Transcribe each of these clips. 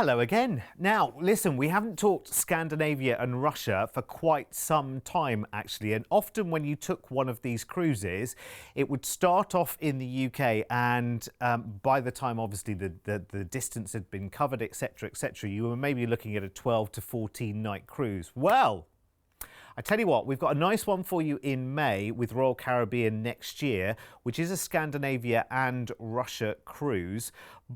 Hello again. Now, listen, we haven't talked Scandinavia and Russia for quite some time, actually. And often when you took one of these cruises, it would start off in the UK. And by the time, obviously, the distance had been covered, etc., you were maybe looking at a 12 to 14 night cruise. Well, I tell you what, we've got a nice one for you in May with Royal Caribbean next year, which is a Scandinavia and Russia cruise.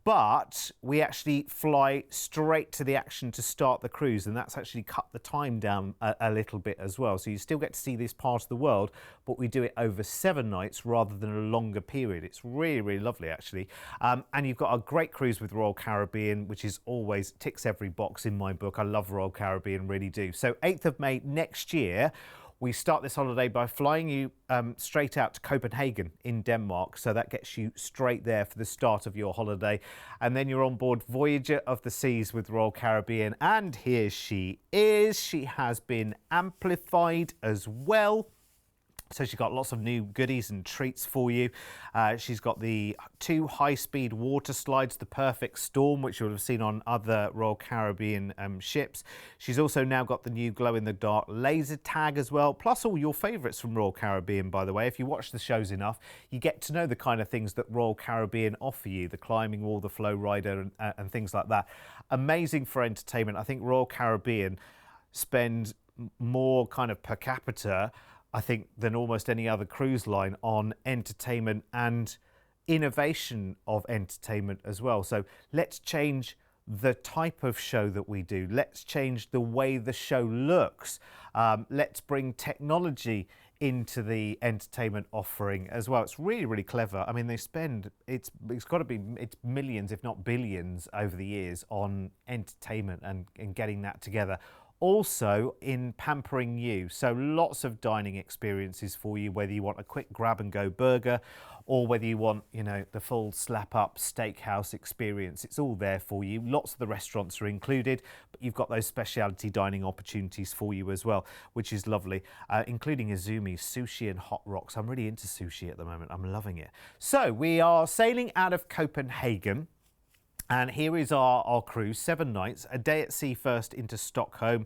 But we actually fly straight to the action to start the cruise, and that's actually cut the time down a little bit as well. So you still get to see this part of the world, but we do it over 7 nights rather than a longer period. It's really, really lovely, actually. And you've got a great cruise with Royal Caribbean, which is always ticks every box in my book. I love Royal Caribbean, really do. So 8th of May next year, we start this holiday by flying you straight out to Copenhagen in Denmark. So that gets you straight there for the start of your holiday. And then you're on board Voyager of the Seas with Royal Caribbean. And here she is. She has been amplified as well. So she's got lots of new goodies and treats for you. She's got the 2 high-speed water slides, the Perfect Storm, which you'll have seen on other Royal Caribbean ships. She's also now got the new glow-in-the-dark laser tag as well, plus all your favourites from Royal Caribbean, by the way. If you watch the shows enough, you get to know the kind of things that Royal Caribbean offer you, the climbing wall, the flow rider, and things like that. Amazing for entertainment. I think Royal Caribbean spend more kind of per capita, I think, than almost any other cruise line on entertainment and innovation of entertainment as well. So let's change the type of show that we do. Let's change the way the show looks. Let's bring technology into the entertainment offering as well. It's really, really clever. I mean, they spend, it's got to be, it's millions, if not billions over the years on entertainment and getting that together. Also in pampering you, so lots of dining experiences for you, whether you want a quick grab and go burger or whether you want, you know, the full slap up steakhouse experience. It's all there for you. Lots of the restaurants are included, but you've got those specialty dining opportunities for you as well, which is lovely, including Izumi, sushi and hot rocks. I'm really into sushi at the moment. I'm loving it. So we are sailing out of Copenhagen. And here is our cruise, 7 nights, a day at sea first into Stockholm.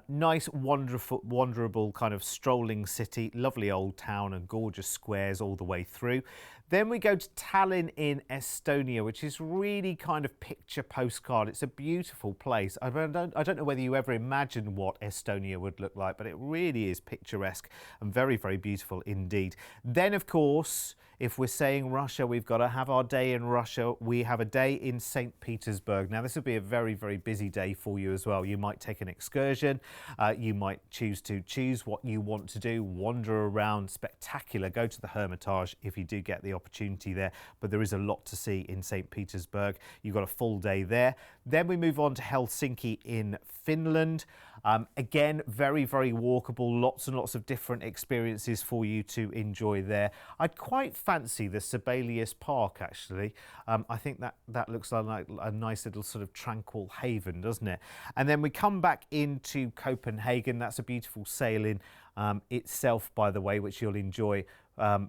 Nice, wanderable kind of strolling city, lovely old town and gorgeous squares all the way through. Then we go to Tallinn in Estonia, which is really kind of picture postcard. It's a beautiful place. I don't know whether you ever imagined what Estonia would look like, but it really is picturesque and very, very beautiful indeed. Then, of course, if we're saying Russia, we've got to have our day in Russia. We have a day in Saint Petersburg. Now, this will be a very, very busy day for you as well. You might take an excursion. You might choose what you want to do, wander around, spectacular, go to the Hermitage if you do get the opportunity there. But there is a lot to see in Saint Petersburg. You've got a full day there. Then we move on to Helsinki in Finland. Again, very, very walkable, lots and lots of different experiences for you to enjoy there. I'd quite fancy the Sibelius Park, actually. I think that looks like a nice little sort of tranquil haven, doesn't it? And then we come back into Copenhagen. That's a beautiful sailing itself, by the way, which you'll enjoy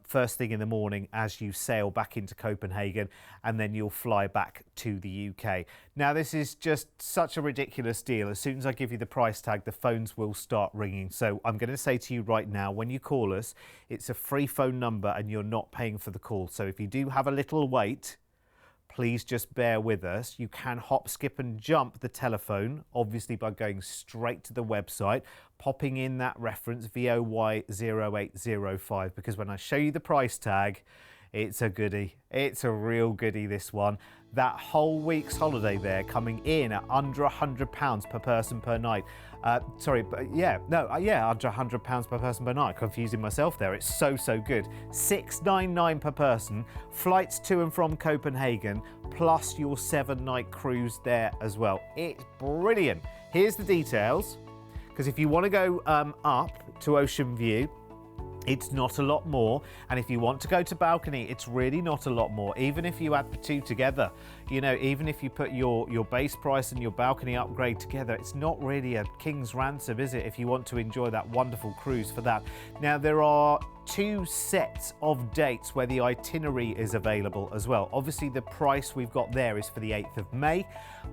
first thing in the morning as you sail back into Copenhagen, and then you'll fly back to the UK. Now, this is just such a ridiculous deal. As soon as I give you the price tag, the phones will start ringing. So I'm going to say to you right now, when you call us, it's a free phone number and you're not paying for the call. So if you do have a little wait, please just bear with us. You can hop, skip and jump the telephone, obviously by going straight to the website, popping in that reference VOY0805, because when I show you the price tag, it's a goodie. It's a real goodie, this one. That whole week's holiday there coming in at under £100 per person per night. Under £100 per person per night. Confusing myself there. It's so good. $699 per person. Flights to and from Copenhagen, plus your 7-night cruise there as well. It's brilliant. Here's the details, because if you want to go up to Ocean View, It's not a lot more, and if you want to go to balcony, it's really not a lot more. Even if you add the two together, you know, even if you put your base price and your balcony upgrade together, it's not really a king's ransom, is it, if you want to enjoy that wonderful cruise for that. Now, there are 2 sets of dates where the itinerary is available as well. Obviously, the price we've got there is for the 8th of May,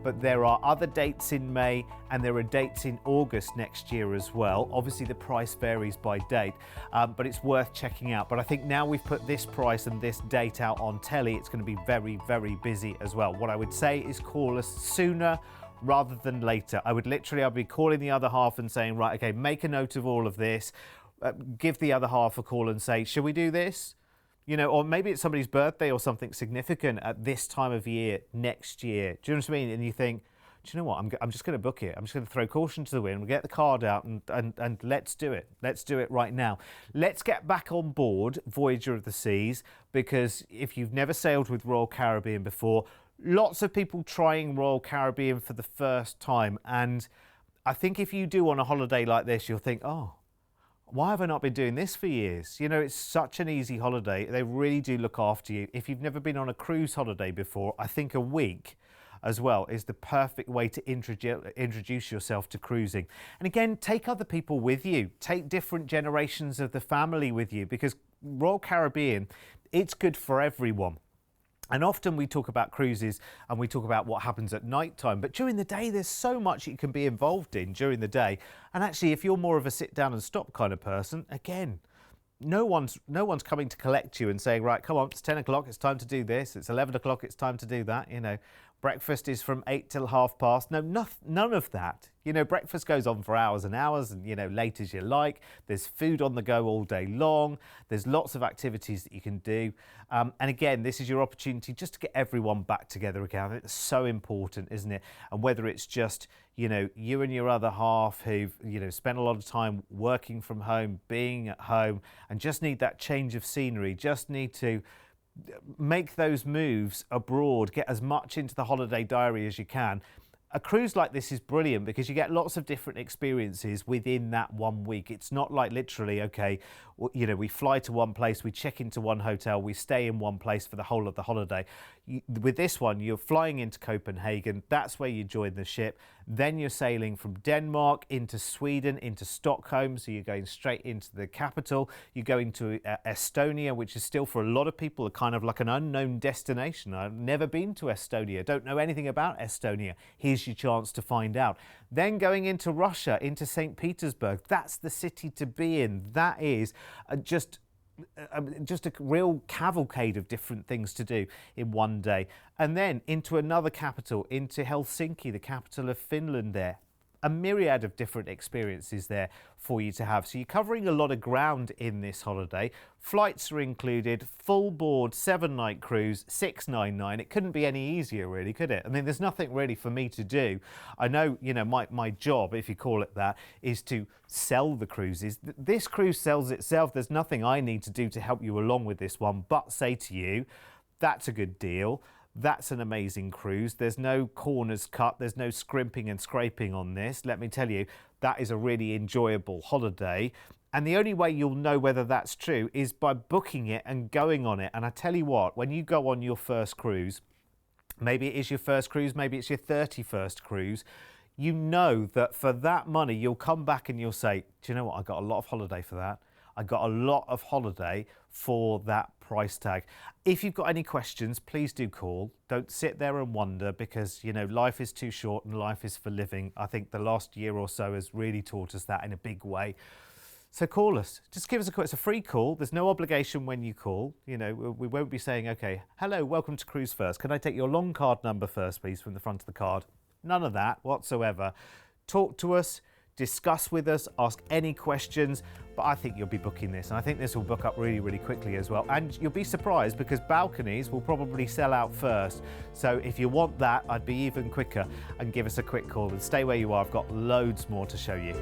but there are other dates in May and there are dates in August next year as well. Obviously, the price varies by date, but it's worth checking out. But I think now we've put this price and this date out on telly, it's going to be very, very busy as well. What I would say is call us sooner rather than later. I'd be calling the other half and saying, right, okay, make a note of all of this. Give the other half a call and say, should we do this? You know, or maybe it's somebody's birthday or something significant at this time of year next year. Do you know what I mean? And you think, do you know what? I'm just going to book it. I'm just going to throw caution to the wind. We'll get the card out and let's do it. Let's do it right now. Let's get back on board Voyager of the Seas, because if you've never sailed with Royal Caribbean before, lots of people trying Royal Caribbean for the first time. And I think if you do on a holiday like this, you'll think, oh, why have I not been doing this for years? You know, it's such an easy holiday. They really do look after you. If you've never been on a cruise holiday before, I think a week as well is the perfect way to introduce yourself to cruising. And again, take other people with you. Take different generations of the family with you, because Royal Caribbean, it's good for everyone. And often we talk about cruises and we talk about what happens at night time, but during the day there's so much you can be involved in during the day. And actually, if you're more of a sit down and stop kind of person, again, no one's coming to collect you and saying, right, come on, it's 10 o'clock, it's time to do this, it's 11 o'clock, it's time to do that. You know, breakfast is from 8 till past. No, none of that. You know, breakfast goes on for hours and hours, and, you know, late as you like. There's food on the go all day long. There's lots of activities that you can do. And again, this is your opportunity just to get everyone back together again. It's so important, isn't it? And whether it's just, you know, you and your other half who've, you know, spent a lot of time working from home, being at home, and just need that change of scenery, just need to make those moves abroad, get as much into the holiday diary as you can. A cruise like this is brilliant because you get lots of different experiences within that 1 week. It's not like literally, okay, you know, we fly to one place, we check into one hotel, we stay in one place for the whole of the holiday. With this one, you're flying into Copenhagen, that's where you join the ship. Then you're sailing from Denmark into Sweden, into Stockholm, so you're going straight into the capital. You go into Estonia, which is still for a lot of people a kind of like an unknown destination. I've never been to Estonia, don't know anything about Estonia. Here's your chance to find out. Then going into Russia, into Saint Petersburg, that's the city to be in. That is just a real cavalcade of different things to do in one day. And then into another capital, into Helsinki, the capital of Finland there. A myriad of different experiences there for you to have. So you're covering a lot of ground in this holiday. Flights are included, full board, 7-night cruise, $699. It couldn't be any easier, really, could it? I mean, there's nothing really for me to do. I know, you know, my job, if you call it that, is to sell the cruises. This cruise sells itself. There's nothing I need to do to help you along with this one, but say to you, that's a good deal. That's an amazing cruise. There's no corners cut. There's no scrimping and scraping on this. Let me tell you, that is a really enjoyable holiday. And the only way you'll know whether that's true is by booking it and going on it. And I tell you what, when you go on your first cruise, maybe it is your first cruise, maybe it's your 31st cruise, you know that for that money, you'll come back and you'll say, do you know what? I got a lot of holiday for that. I got a lot of holiday for that price tag. If you've got any questions, please do call. Don't sit there and wonder, because, you know, life is too short and life is for living. I think the last year or so has really taught us that in a big way. So call us. Just give us a call. It's a free call. There's no obligation when you call. You know, we won't be saying, okay, hello, welcome to Cruise First. Can I take your long card number first, please, from the front of the card? None of that whatsoever. Talk to us. Discuss with us, ask any questions, but I think you'll be booking this, and I think this will book up really, really quickly as well. And you'll be surprised because balconies will probably sell out first. So if you want that, I'd be even quicker and give us a quick call and stay where you are. I've got loads more to show you.